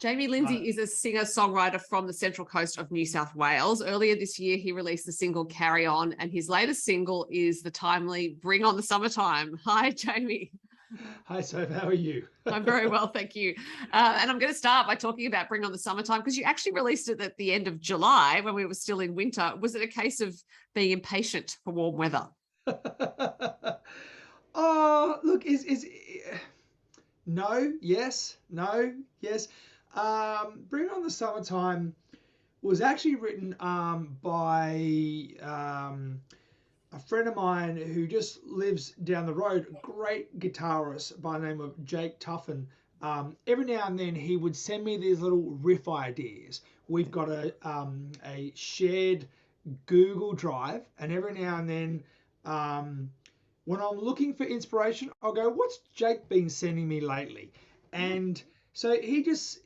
Jamie Lindsay is a singer-songwriter from the Central Coast of New South Wales. Earlier this year, he released the single Carry On, and his latest single is the timely Bring On the Summertime. Hi, Jamie. Hi, Soph. How are you? I'm very well, thank you. And I'm going to start by talking about Bring On the Summertime, because you actually released it at the end of July when we were still in winter. Was it a case of being impatient for warm weather? Oh, look, no, yes, no, yes. Bring On the Summertime was actually written by a friend of mine who just lives down the road, a great guitarist by the name of Jake Tuffin. Every now and then he would send me these little riff ideas. We've got a shared Google Drive, and every now and then when I'm looking for inspiration, I'll go, "What's Jake been sending me lately?" And so he just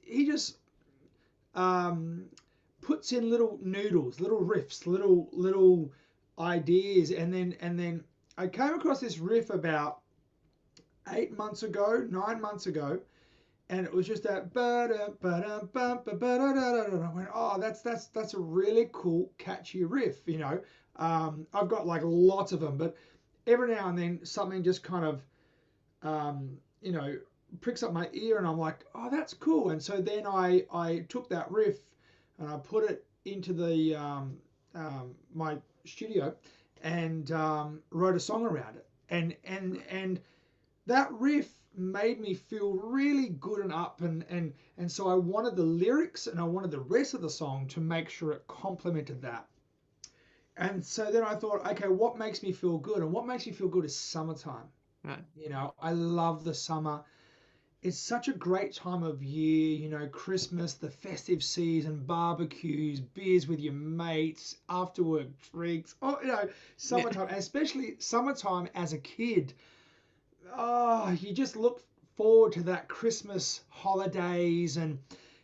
puts in little noodles, little riffs, little ideas, and then I came across this riff about 9 months ago, and it was just that I went, oh, that's a really cool, catchy riff, you know. I've got like lots of them, but every now and then something just kind of you know, pricks up my ear, and I'm like, oh, that's cool. And so then I took that riff and I put it into the my studio and wrote a song around it. And that riff made me feel really good and up, and so I wanted the lyrics and I wanted the rest of the song to make sure it complemented that. And so then I thought, okay, what makes me feel good? And what makes me feel good is summertime. Right. You know, I love the summer. It's such a great time of year, you know, Christmas, the festive season, barbecues, beers with your mates, after work drinks. Oh, you know, summertime, and especially summertime as a kid. Oh, you just look forward to that Christmas holidays, and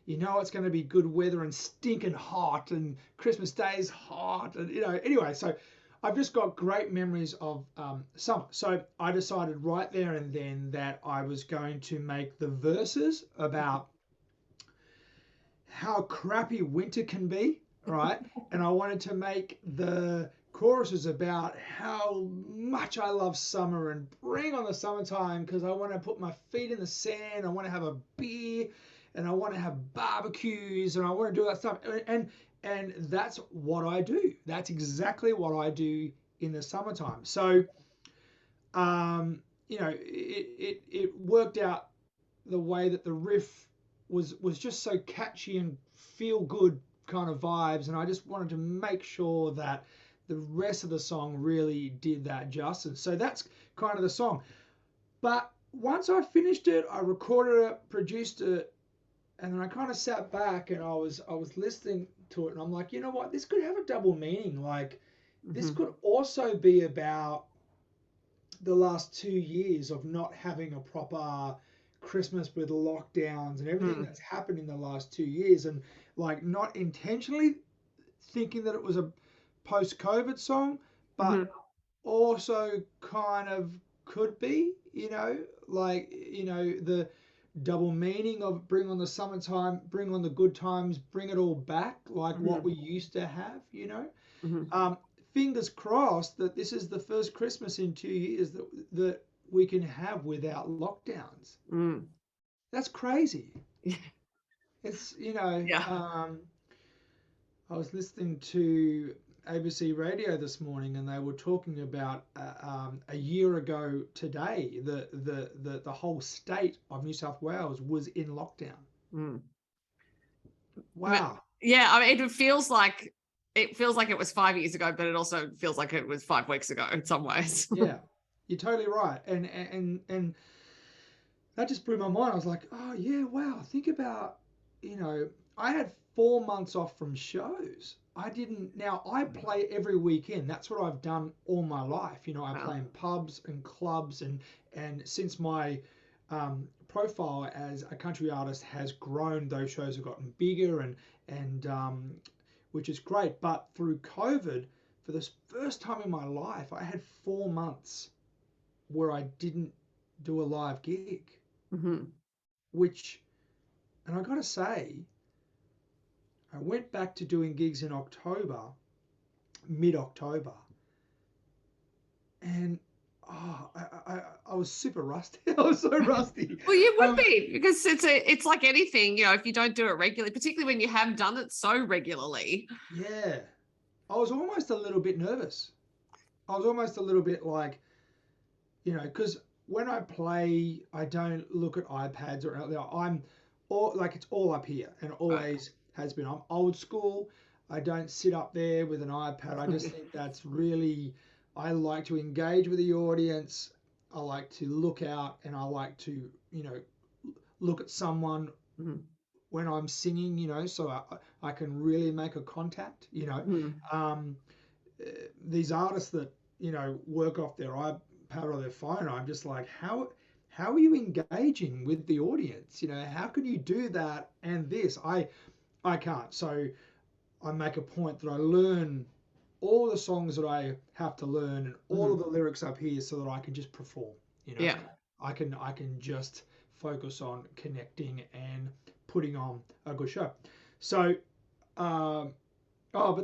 you know it's going to be good weather and stinking hot, and Christmas Day is hot, and you know, anyway, so I've just got great memories of summer. So I decided right there and then that I was going to make the verses about how crappy winter can be, right? And I wanted to make the choruses about how much I love summer and bring on the summertime, because I want to put my feet in the sand, I want to have a beer, and I want to have barbecues, and I want to do that stuff. And that's what I do. That's exactly what I do in the summertime. So you know, it worked out the way that the riff was just so catchy and feel good kind of vibes, and I just wanted to make sure that the rest of the song really did that justice. So that's kind of the song. But once I finished it, I recorded it, produced it, and then I kind of sat back and I was listening to it, and I'm like, you know what, this could have a double meaning. Like, this could also be about the last 2 years of not having a proper Christmas with lockdowns and everything that's happened in the last 2 years, and like not intentionally thinking that it was a post-COVID song, but also kind of could be, you know, like, you know, the double meaning of bring on the summertime, bring on the good times, bring it all back, like what we used to have, you know. Fingers crossed that this is the first Christmas in 2 years that we can have without lockdowns. That's crazy. It's, you know, I was listening to ABC Radio this morning, and they were talking about a year ago today the whole state of New South Wales was in lockdown. Wow. Yeah, I mean, it feels like it was 5 years ago, but it also feels like it was 5 weeks ago in some ways. Yeah, you're totally right, and that just blew my mind. I was like, oh yeah, wow. Think about, you know, I had 4 months off from shows. I didn't. Now I play every weekend. That's what I've done all my life. You know, I play in pubs and clubs, and since my profile as a country artist has grown, those shows have gotten bigger, and which is great. But through COVID, for the first time in my life, I had 4 months where I didn't do a live gig, which And I got to say, I went back to doing gigs in October, mid-October, and I was super rusty. I was so rusty. Well, you would be, because it's like anything, if you don't do it regularly, particularly when you have done it so regularly. Yeah, I was almost a little bit nervous. I was almost a little bit like, because when I play, I don't look at iPads or anything. I'm all like, it's all up here and always has been. I'm old school. I don't sit up there with an iPad. I just think that's really, I like to engage with the audience. I like to look out and I like to, look at someone when I'm singing, so I can really make a contact, these artists that, work off their iPad or their phone, I'm just like, how are you engaging with the audience? How can you do that? And this, I can't. So I make a point that I learn all the songs that I have to learn and all of the lyrics up here so that I can just perform. Yeah. I can just focus on connecting and putting on a good show. So, but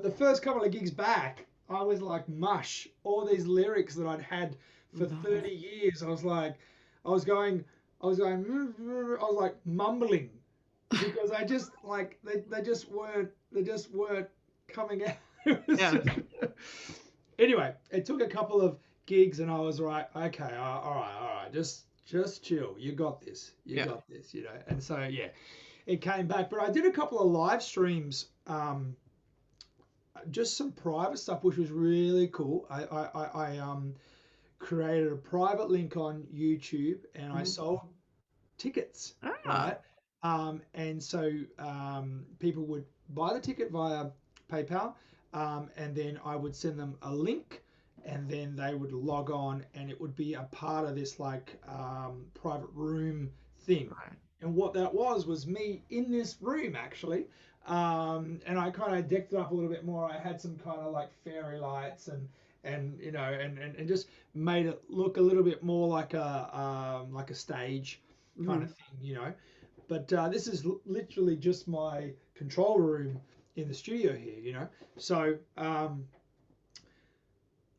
the first couple of gigs back, I was like mush. All these lyrics that I'd had for 30 years, I was going, I was like mumbling because I just like they just weren't coming out. Anyway, it took a couple of gigs and I was like, okay, all right, just chill. You got this. You got this, And so yeah, it came back. But I did a couple of live streams, just some private stuff, which was really cool. I created a private link on YouTube and I sold tickets, right? And so people would buy the ticket via PayPal, and then I would send them a link, and then they would log on, and it would be a part of this like private room thing. Right. And what that was me in this room actually, and I kind of decked it up a little bit more. I had some kind of like fairy lights and and just made it look a little bit more like a stage kind of thing. But this is literally just my control room in the studio here. So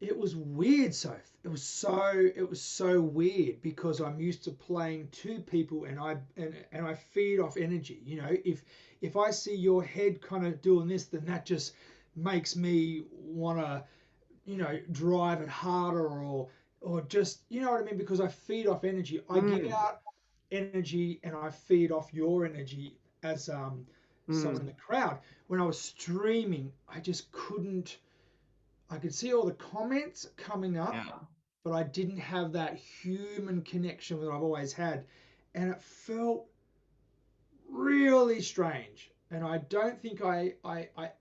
it was weird, Soph. It was so weird because I'm used to playing to people and I feed off energy. If I see your head kind of doing this, then that just makes me want to, drive it harder or just, you know what I mean? Because I feed off energy. I give out energy and I feed off your energy as someone in the crowd. When I was streaming, I just couldn't. I could see all the comments coming up, but I didn't have that human connection that I've always had, and it felt really strange. And I don't think I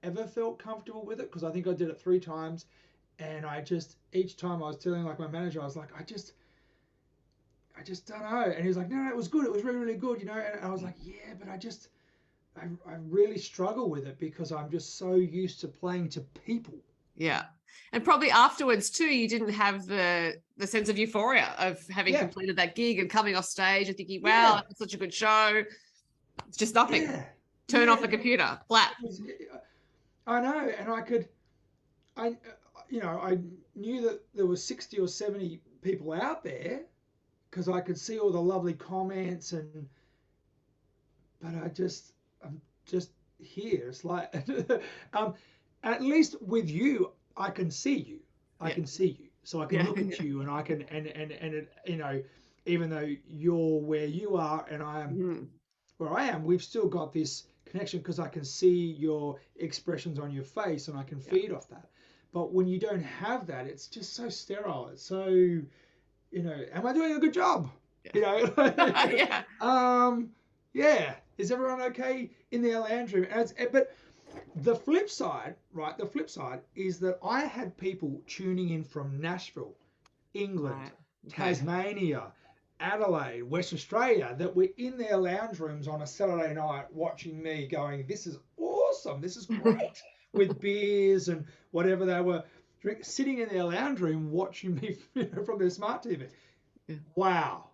ever felt comfortable with it because I think I did it 3 times, and each time I was telling like my manager, I was like, I just don't know. And he was like, no, it was good. It was really, really good, And I was like, yeah, but I really struggle with it because I'm just so used to playing to people. Yeah. And probably afterwards too, you didn't have the sense of euphoria of having completed that gig and coming off stage and thinking, wow, it's such a good show. It's just nothing. Turn off the computer, flat. I know. And I knew that there were 60 or 70 people out there because I could see all the lovely comments but I'm just here. It's like, at least with you, I can see you. I can see you. So I can look at you and I can, and it, even though you're where you are and I am where I am, we've still got this connection because I can see your expressions on your face and I can feed off that. But when you don't have that, it's just so sterile. It's so, am I doing a good job? Is everyone okay in their lounge room? But the flip side, right? The flip side is that I had people tuning in from Nashville, England, Tasmania, Adelaide, West Australia that were in their lounge rooms on a Saturday night watching me going, this is awesome. This is great. With beers and whatever they were sitting in their lounge room watching me from their smart TV. Wow.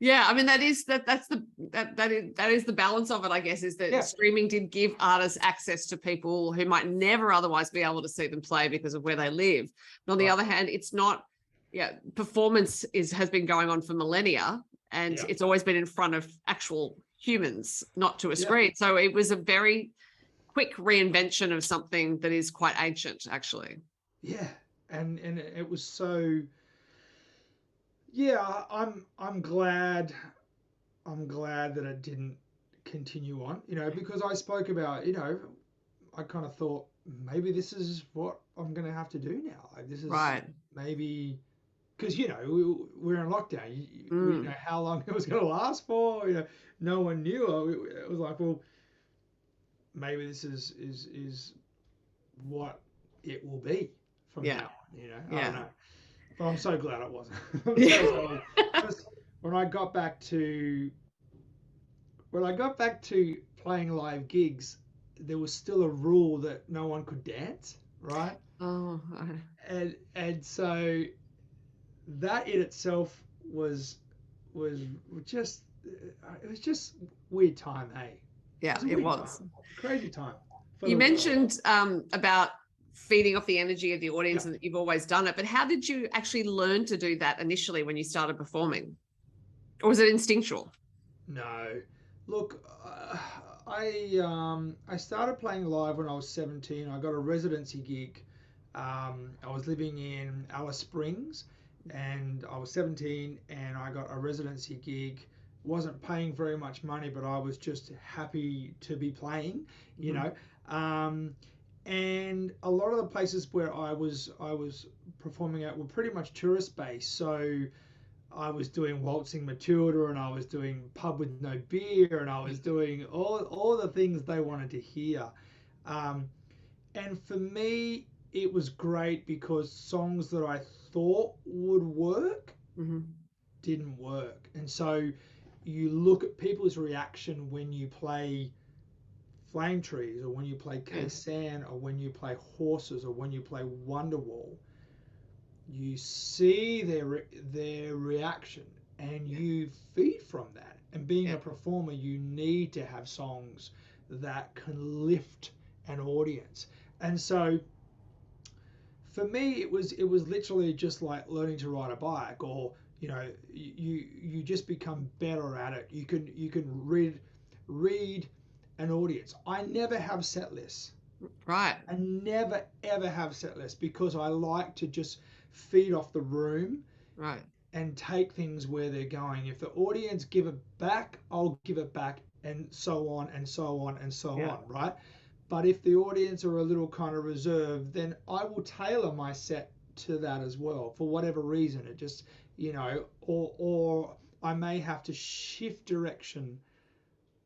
Yeah, I mean that's the balance of it, I guess, is that streaming did give artists access to people who might never otherwise be able to see them play because of where they live. But on the other hand, it's not, performance has been going on for millennia, and it's always been in front of actual humans, not to a screen. So it was a very quick reinvention of something that is quite ancient, actually. Yeah, and it was so. Yeah, I'm glad that it didn't continue on, because I spoke about, I kind of thought maybe this is what I'm going to have to do now. Like this is maybe because, we're in lockdown. We didn't know how long it was going to last for. No one knew. It was like, well, maybe this is what it will be from now on. I don't know. But I'm so glad it wasn't. I'm so glad. When I got back to playing live gigs, there was still a rule that no one could dance, right? Oh. And so that in itself was just it was just weird time, hey? Yeah, it was. Crazy time. You mentioned about feeding off the energy of the audience and that you've always done it, but how did you actually learn to do that initially when you started performing? Or was it instinctual? No. Look, I started playing live when I was 17. I got a residency gig. I was living in Alice Springs, and I was 17, and I got a residency gig. Wasn't paying very much money, but I was just happy to be playing, you know. And a lot of the places where I was performing at were pretty much tourist based. So I was doing Waltzing Matilda, and I was doing Pub with No Beer, and I was doing all the things they wanted to hear. And for me, it was great because songs that I thought would work didn't work. And so you look at people's reaction when you play Flame Trees, or when you play Kaysan, or when you play Horses, or when you play Wonderwall. You see their reaction, and you feed from that. And being a performer, you need to have songs that can lift an audience. And so for me, it was literally just like learning to ride a bike, or you just become better at it. You can read an audience. I never have set lists. Right. I never ever have set lists because I like to just feed off the room, right, and take things where they're going. If the audience give it back, I'll give it back, and so on and so on and so on, right? But if the audience are a little kind of reserved, then I will tailor my set to that as well, for whatever reason. It just, or I may have to shift direction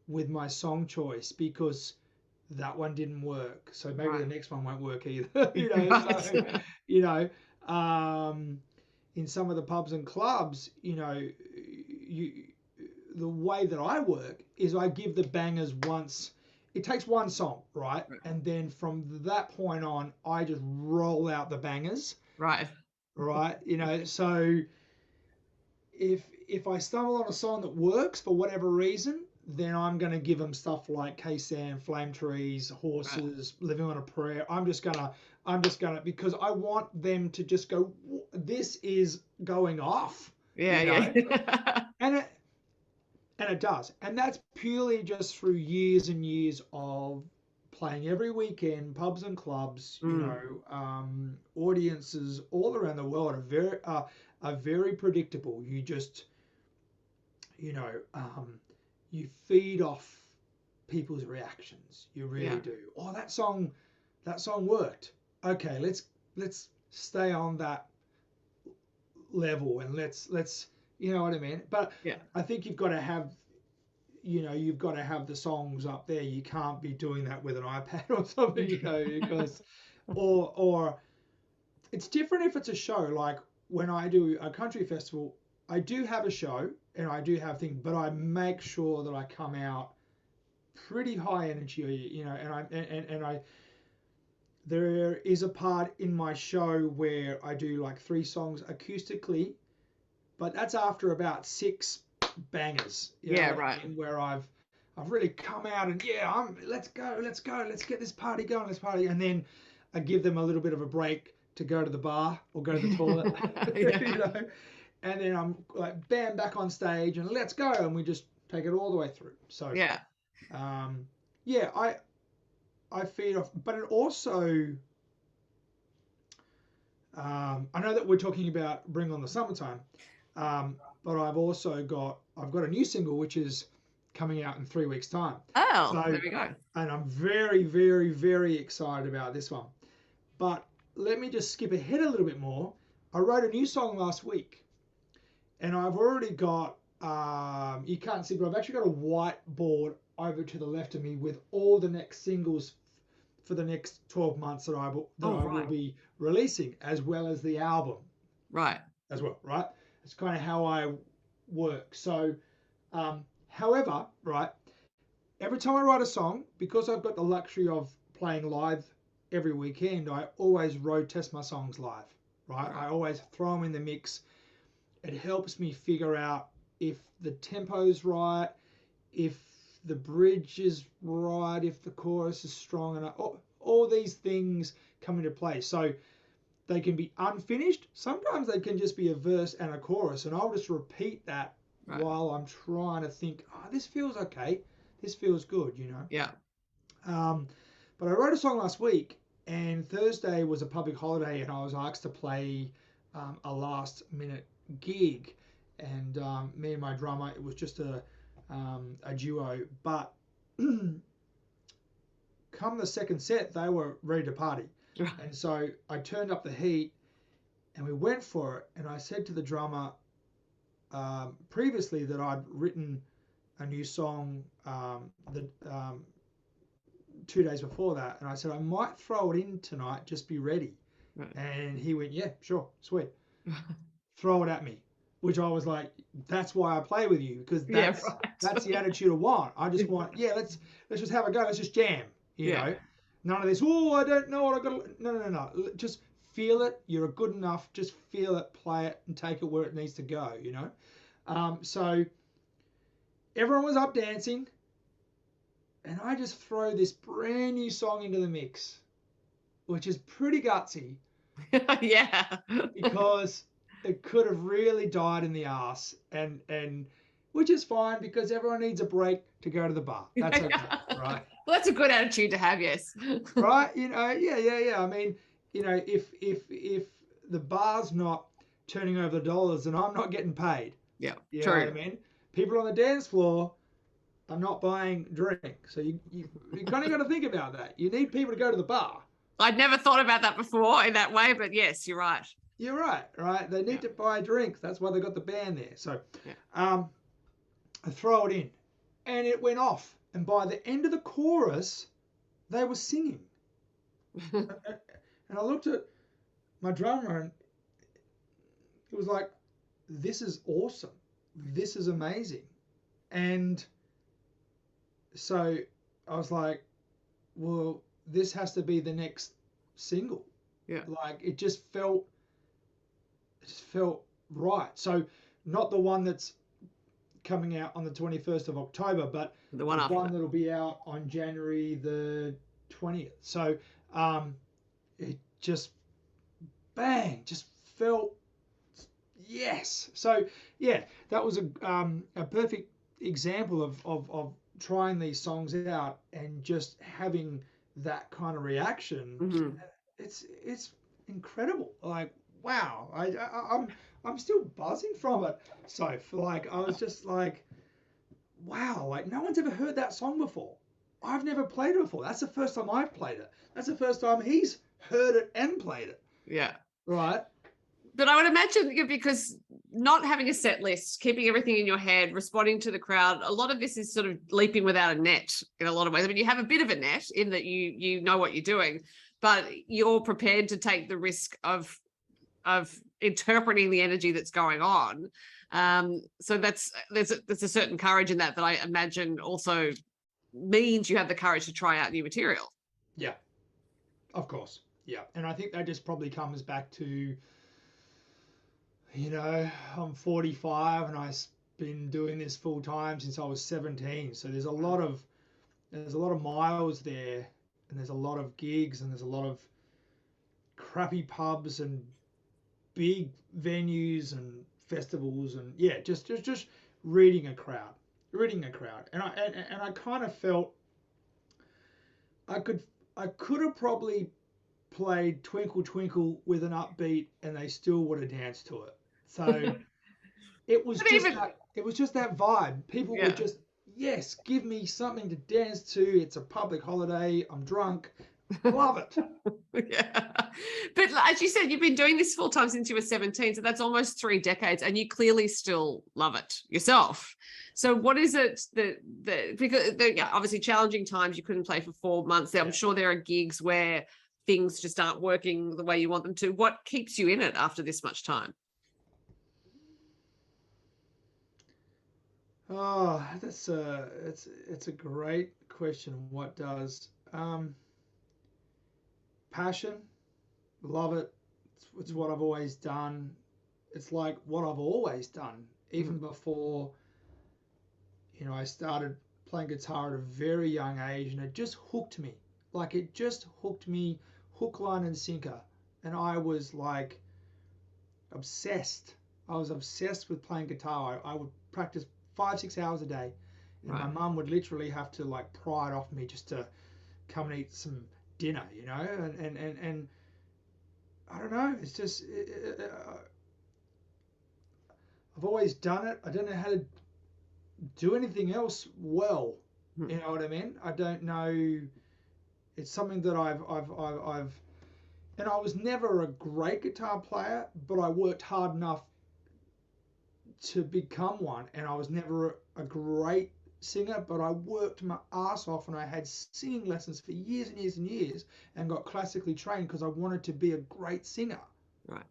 with my song choice because that one didn't work, so maybe the next one won't work either. In some of the pubs and clubs, the way that I work is I give the bangers once. It takes one song, right? And then from that point on, I just roll out the bangers. Right. So if I stumble on a song that works for whatever reason, then I'm going to give them stuff like Kaysan, Flame Trees, Horses, Living on a Prayer. I'm just gonna, because I want them to just go, this is going off. And it does. And that's purely just through years and years of playing every weekend, pubs and clubs, audiences all around the world are very predictable. You just, you feed off people's reactions. You really do. Oh, that song worked. Okay, let's stay on that level, and let's you know what I mean. But I think you've got to have the songs up there. You can't be doing that with an iPad or something, because or it's different if it's a show. Like when I do a country festival, I do have a show and I do have things, but I make sure that I come out pretty high energy, and I there is a part in my show where I do like 3 songs acoustically, but that's after about 6 bangers. Right. Where I've really come out and let's go, let's get this party going, let's party, and then I give them a little bit of a break to go to the bar or go to the toilet, and then I'm like, bam, back on stage and let's go, and we just take it all the way through. So I feed off, but it also I know that we're talking about Bring On the Summertime, but I've got a new single which is coming out in 3 weeks' time. Oh, there we go. And I'm very, very, very excited about this one. But let me just skip ahead a little bit more. I wrote a new song last week, and I've already got you can't see, but I've actually got a whiteboard over to the left of me with all the next singles for the next 12 months that I will be releasing, as well as the album. Right. As well, right? It's kind of how I work. So, however, right, every time I write a song, because I've got the luxury of playing live every weekend, I always road test my songs live, right? I always throw them in the mix. It helps me figure out if the tempo's right, if the bridge is right, if the chorus is strong enough. All these things come into play. So they can be unfinished. Sometimes they can just be a verse and a chorus, and I'll just repeat that while I'm trying to think, this feels okay. This feels good, Yeah. But I wrote a song last week, and Thursday was a public holiday, and I was asked to play a last minute gig. And me and my drummer, it was just a duo, but come the second set, they were ready to party. And so I turned up the heat and we went for it. And I said to the drummer previously that I'd written a new song 2 days before that. And I said, I might throw it in tonight, just be ready. And he went, yeah, sure, sweet. Throw it at me. Which I was like, that's why I play with you, because that's the attitude I want. I just want, let's just have a go. Let's just jam, you know. None of this, I don't know what I got. No. Just feel it. You're good enough. Just feel it, play it, and take it where it needs to go, So everyone was up dancing, and I just throw this brand new song into the mix, which is pretty gutsy. Because it could have really died in the ass, and which is fine because everyone needs a break to go to the bar. That's okay, right? Well, that's a good attitude to have, yes. Right? I mean, if the bar's not turning over the dollars, then I'm not getting paid. Yeah, you know what I mean? People on the dance floor are not buying drinks, so you kind of got to think about that. You need people to go to the bar. I'd never thought about that before in that way, but yes, you're right. You're right? They need to buy drinks. That's why they got the band there. So I throw it in, and it went off. And by the end of the chorus, they were singing. And I looked at my drummer, and it was like, this is awesome. This is amazing. And so I was like, well, this has to be the next single. Like it just felt right. So not the one that's coming out on the 21st of October, but the one that'll be out on January the 20th. So it just just felt yes. So that was a perfect example of trying these songs out and just having that kind of reaction. Mm-hmm. It's incredible. Like, wow, I'm still buzzing from it. So I was just like, wow, like no one's ever heard that song before. I've never played it before. That's the first time I've played it. That's the first time he's heard it and played it. Yeah. Right. But I would imagine because not having a set list, keeping everything in your head, responding to the crowd, a lot of this is sort of leaping without a net in a lot of ways. I mean, you have a bit of a net in that you know what you're doing, but you're prepared to take the risk of interpreting the energy that's going on. So there's a certain courage in that I imagine also means you have the courage to try out new material. Yeah, of course. Yeah. And I think that just probably comes back to, I'm 45 and I been doing this full time since I was 17. So there's a lot of miles there, and there's a lot of gigs, and there's a lot of crappy pubs and big venues and festivals, and yeah, just reading a crowd, and I kind of felt I could have probably played Twinkle Twinkle with an upbeat, and they still would have danced to it. So it was But just even that vibe. People were yeah. just, yes, give me something to dance to. It's a public holiday. I'm drunk. Love it. Yeah. But as you said, you've been doing this full time since you were 17. So that's almost 3 decades, and you clearly still love it yourself. So what is it that because yeah, obviously challenging times, you couldn't play for 4 months. I'm sure there are gigs where things just aren't working the way you want them to. What keeps you in it after this much time? Oh, it's a great question. What does passion? Love it. It's what I've always done. It's like what I've always done, even before I started playing guitar at a very young age, and it just hooked me. Like it just hooked me, hook, line, and sinker. And I was like obsessed. I was obsessed with playing guitar. I would practice 5-6 hours a day, and my mum would literally have to like pry it off me just to come and eat some dinner, and I don't know. It's just I've always done it. I don't know how to do anything else well. You know what I mean? I don't know. It's something that I've and I was never a great guitar player, but I worked hard enough to become one. And I was never a great singer, but I worked my ass off, and I had singing lessons for years and years and years, and got classically trained because I wanted to be a great singer. Right.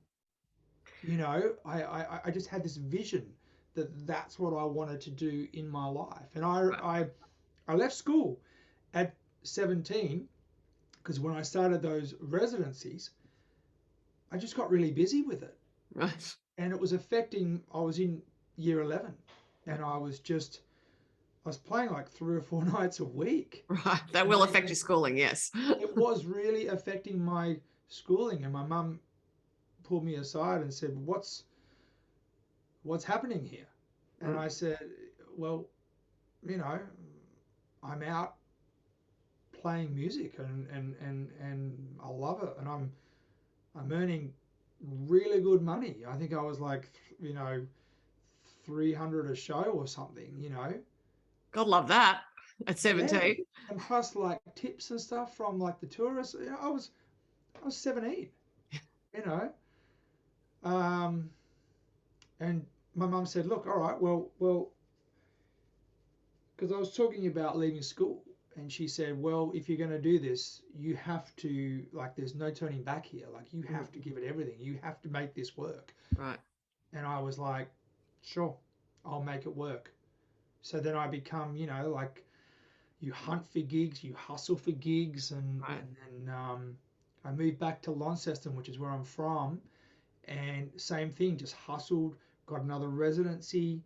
I just had this vision that that's what I wanted to do in my life. And I left school at 17 because when I started those residencies, I just got really busy with it. Right. And it was affecting, I was in year 11, and I was playing like 3 or 4 nights a week. Right. That will affect your schooling, yes. It was really affecting my schooling, and my mum pulled me aside and said, what's happening here? And I said, well, I'm out playing music, and I love it, and I'm earning really good money. I think I was like 300 a show or something. God love that at 17. Yeah. And plus like tips and stuff from like the tourists. I was 17, you know. And my mum said, look, all right, well, because I was talking about leaving school, and she said, well, if you're going to do this, you have to, like, there's no turning back here. Like, you have to give it everything. You have to make this work. Right. And I was like, sure, I'll make it work. So then I become, like, you hunt for gigs, you hustle for gigs, and I moved back to Launceston, which is where I'm from, and same thing, just hustled, got another residency,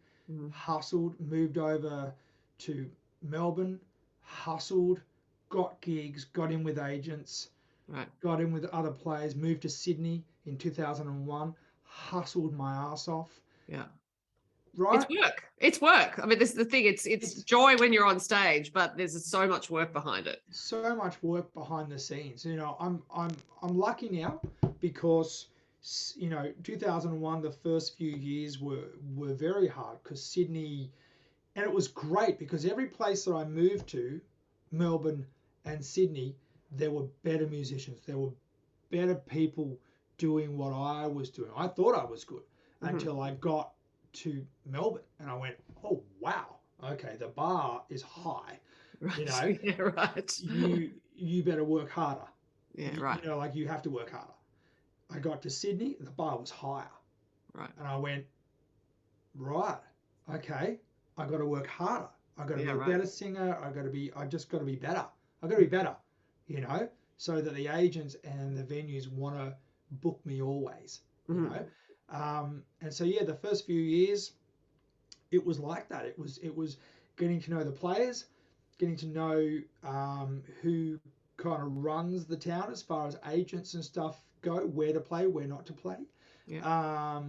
hustled, moved over to Melbourne, hustled, got gigs, got in with agents, got in with other players, moved to Sydney in 2001, hustled my ass off. Yeah. Right? It's work. I mean, this is the thing. It's joy when you're on stage, but there's so much work behind it. So much work behind the scenes. I'm lucky now because 2001, the first few years were very hard because Sydney, and it was great because every place that I moved to, Melbourne and Sydney, there were better musicians. There were better people doing what I was doing. I thought I was good until I got to Melbourne, and I went, oh wow, okay, the bar is high. Right. Yeah, right. You better work harder. Yeah, right. Like you have to work harder. I got to Sydney, the bar was higher. Right. And I went, right, okay, I got to work harder. I got to be a better singer. I just got to be better. I got to be better, so that the agents and the venues want to book me always, And so, yeah, the first few years, it was like that. It was getting to know the players, getting to know who kind of runs the town as far as agents and stuff go, where to play, where not to play. Yeah.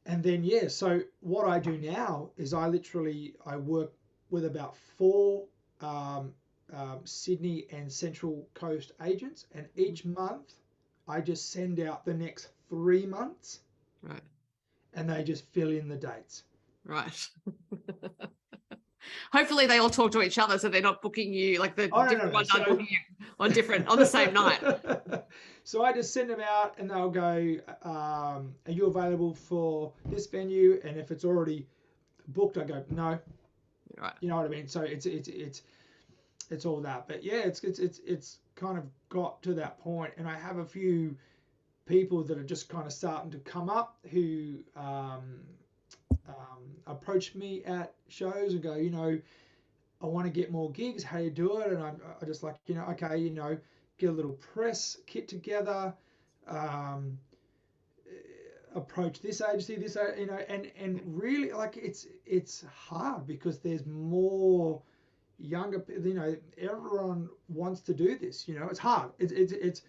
And then yeah, so what I do now is I work with about four Sydney and Central Coast agents, and each month I just send out the next 3 months, Right. and they just fill in the dates. Right. Hopefully they all talk to each other, so they're not booking you like the different ones aren't booking you on the same night. So I just send them out, and they'll go, "Are you available for this venue?" And if it's already booked, I go, "No." Right. You know what I mean? So it's all that. But yeah, it's kind of got to that point, and I have a few people that are just kind of starting to come up who approach me at shows and go, I want to get more gigs. How do you do it? And I just like, okay, get a little press kit together, approach this agency, and really like it's hard because there's more younger, everyone wants to do this. It's hard. It's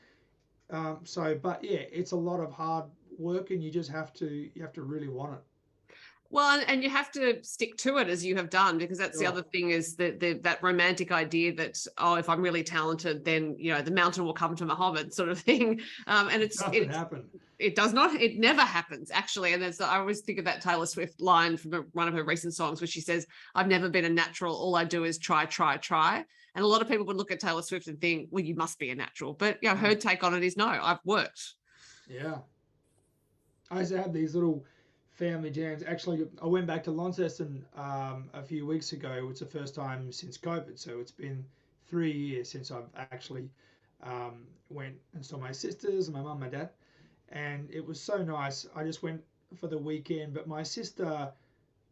so, but yeah, it's a lot of hard work, and you have to really want it. Well, and you have to stick to it as you have done, because that's the other thing is that romantic idea that, oh, if I'm really talented, then, the mountain will come to Muhammad sort of thing. And it doesn't happen. It does not. It never happens, actually. And I always think of that Taylor Swift line from one of her recent songs where she says, I've never been a natural. All I do is try, try, try. And a lot of people would look at Taylor Swift and think, well, you must be a natural. But her take on it is, no, I've worked. Yeah. I used to have these little family jams. Actually, I went back to Launceston a few weeks ago. It's the first time since COVID, so it's been 3 years since I've actually went and saw my sisters and my mum and my dad, and it was so nice. I just went for the weekend, but my sister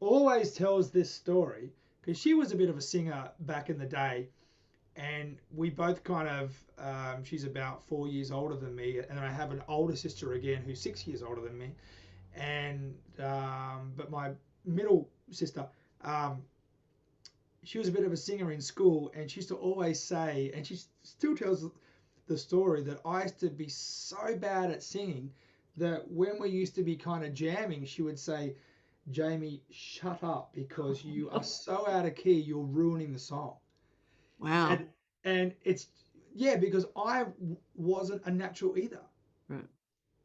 always tells this story because she was a bit of a singer back in the day, and we both kind of she's about 4 years older than me, and I have an older sister again who's 6 years older than me. And but my middle sister, she was a bit of a singer in school, and she used to always say, and she still tells the story, that I used to be so bad at singing that when we used to be kind of jamming, she would say, Jamie, shut up, because you are so out of key, you're ruining the song. Wow. And it's, yeah, because I wasn't a natural either. Right.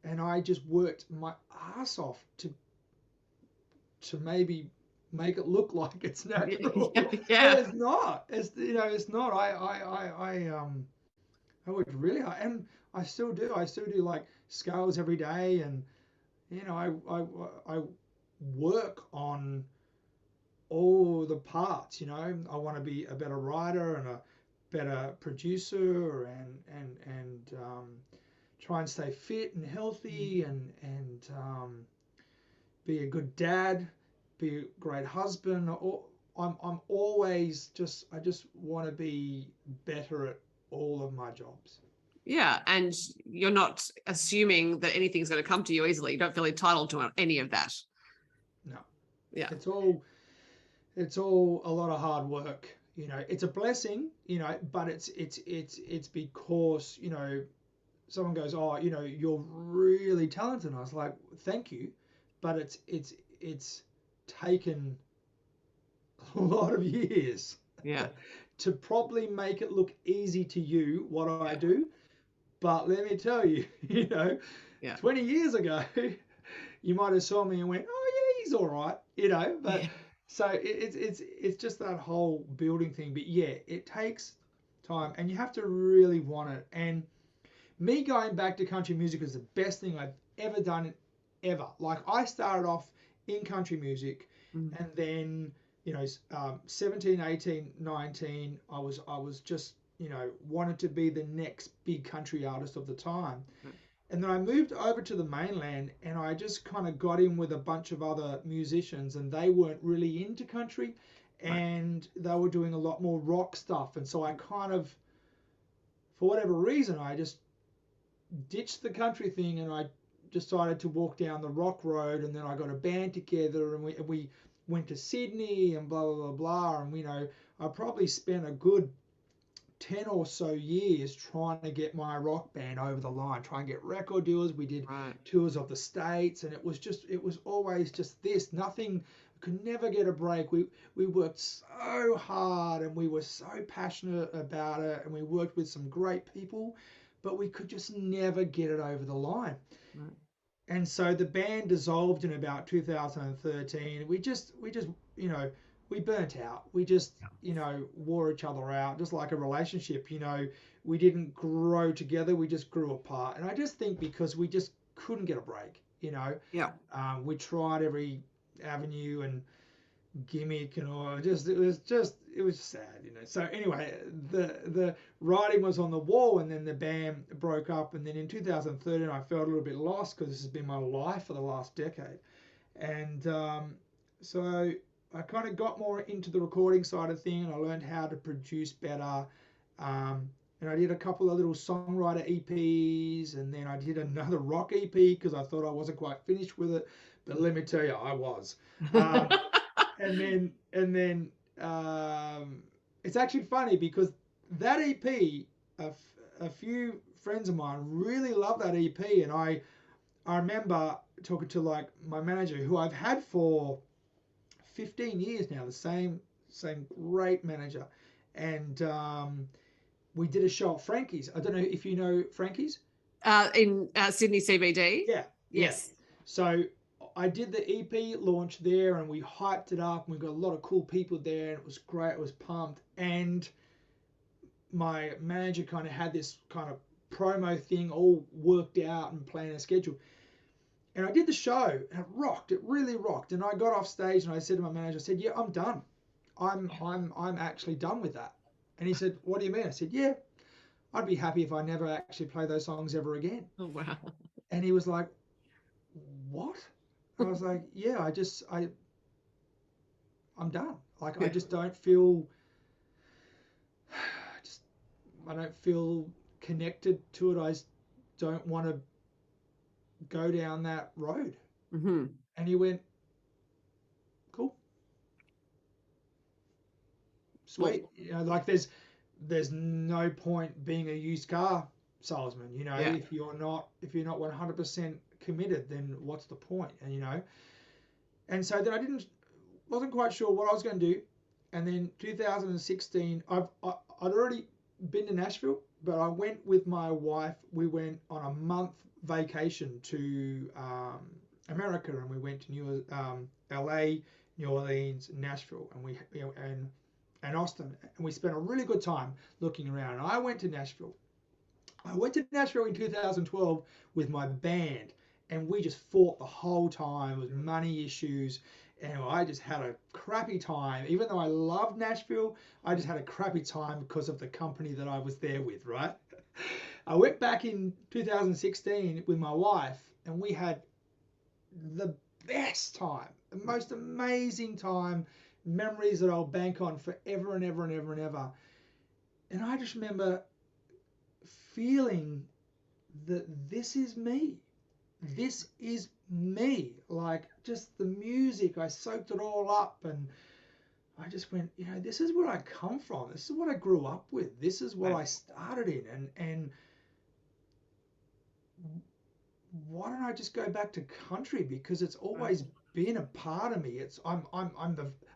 And I just worked my ass off to maybe make it look like it's natural. Yeah. But it's not. It's not. I worked really hard, and I still do. I still do like scales every day, and I work on all the parts. I want to be a better writer and a better producer, and try and stay fit and healthy, and be a good dad, be a great husband. I'm always I just want to be better at all of my jobs. Yeah, and you're not assuming that anything's going to come to you easily. You don't feel entitled to any of that. No. Yeah. It's all a lot of hard work. It's a blessing, but it's because, someone goes, oh, you're really talented. And I was like, thank you. But it's taken a lot of years. Yeah. To probably make it look easy to you what I do. But let me tell you, 20 years ago, you might have saw me and went, oh yeah, he's all right, but so it's just that whole building thing. But yeah, it takes time, and you have to really want it. And me going back to country music is the best thing I've ever done, ever. Like, I started off in country music, and then 17, 18, 19, I was just wanted to be the next big country artist of the time. And then I moved over to the mainland, and I just kind of got in with a bunch of other musicians, and they weren't really into country, and they were doing a lot more rock stuff. And so I kind of, for whatever reason, I just ditched the country thing, and I decided to walk down the rock road, and then I got a band together, and we went to Sydney and blah blah blah blah, and I probably spent a good 10 or so years trying to get my rock band over the line, trying to get record deals. We did tours of the States, and it was always just this, nothing, could never get a break. We worked so hard, and we were so passionate about it, and we worked with some great people, but we could just never get it over the line. Right. And so the band dissolved in about 2013. We just we burnt out. We just, wore each other out, just like a relationship. We didn't grow together. We just grew apart. And I just think because we just couldn't get a break, Yeah. We tried every avenue and gimmick and all. It was sad, So anyway, the writing was on the wall, and then the band broke up. And then in 2013, I felt a little bit lost because this has been my life for the last decade. And so I kind of got more into the recording side of things, and I learned how to produce better. And I did a couple of little songwriter EPs, and then I did another rock EP because I thought I wasn't quite finished with it. But let me tell you, I was. And then it's actually funny because that EP, a few friends of mine really love that EP, and I remember talking to like my manager, who I've had for 15 years now, the same great manager, and we did a show at Frankie's. I don't know if you know Frankie's. In Sydney CBD. Yeah. Yes. Yeah. So I did the EP launch there, and we hyped it up, and we got a lot of cool people there, and it was great. It was pumped, and my manager kind of had this kind of promo thing all worked out and planned a schedule. And I did the show, and it rocked. It really rocked. And I got off stage, and I said to my manager, I said, "Yeah, I'm done. I'm actually done with that." And he said, "What do you mean?" I said, "Yeah, I'd be happy if I never actually play those songs ever again." Oh wow. And he was like, "What?" I was like, "Yeah, I'm done. Like, I just don't feel, I don't feel connected to it. I just don't want to go down that road." Mm-hmm. And he went, "Cool, sweet." Like there's no point being a used car salesman. If you're not 100% committed, then what's the point? And so then I wasn't quite sure what I was going to do. And then 2016, I'd already been to Nashville, but I went with my wife. We went on a month vacation to America, and we went to LA, New Orleans, Nashville, and Austin, and we spent a really good time looking around. And I went to Nashville. In 2012 with my band, and we just fought the whole time. It was money issues, and I just had a crappy time. Even though I loved Nashville, I just had a crappy time because of the company that I was there with, right? I went back in 2016 with my wife, and we had the best time, the most amazing time, memories that I'll bank on forever and ever and ever and ever. And I just remember feeling that this is me. This is me. Like, just the music, I soaked it all up, and I just went, this is where I come from. This is what I grew up with. This is what I started in. And why don't I just go back to country? Because it's always been a part of me. I'm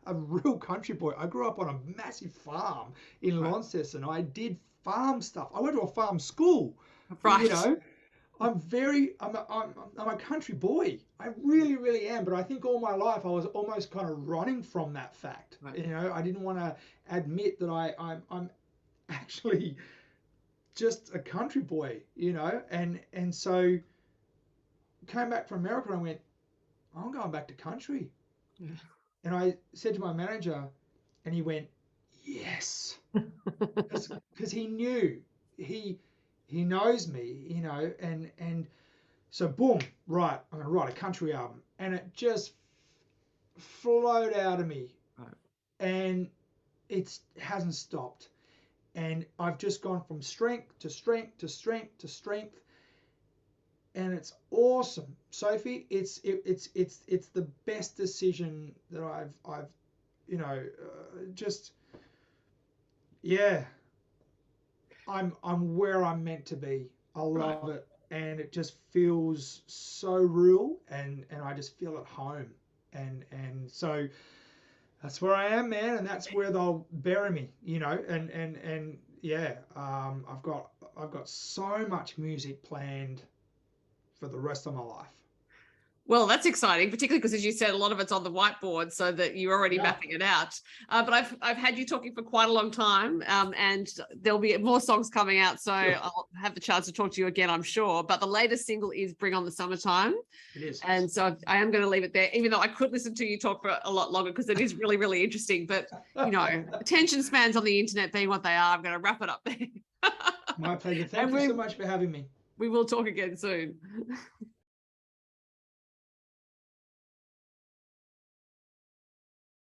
a real country boy. I grew up on a massive farm in Launceston. I did farm stuff. I went to a farm school. Right. I'm a country boy. I really, really am. But I think all my life I was almost kind of running from that fact. Right. I didn't want to admit that I'm actually just a country boy. And so came back from America and I went, I'm going back to country. Yeah. And I said to my manager, and he went, yes, because he knew, he knows me, and so boom, right, I'm gonna write a country album, and it just flowed out of me, and it hasn't stopped, and I've just gone from strength to strength to strength to strength, and it's awesome, Sophie. It's the best decision that I've just, yeah. I'm where I'm meant to be. I love it, and it just feels so real, and I just feel at home, and so that's where I am, man, and that's where they'll bury me, and yeah, I've got so much music planned for the rest of my life. Well, that's exciting, particularly because, as you said, a lot of it's on the whiteboard, so that you're already mapping it out. But I've had you talking for quite a long time, and there'll be more songs coming out, so I'll have the chance to talk to you again, I'm sure. But the latest single is "Bring On the Summertime." It is, and so I am going to leave it there, even though I could listen to you talk for a lot longer because it is really, really interesting. But attention spans on the internet being what they are, I'm going to wrap it up there. My pleasure. Thank you so much for having me. We will talk again soon.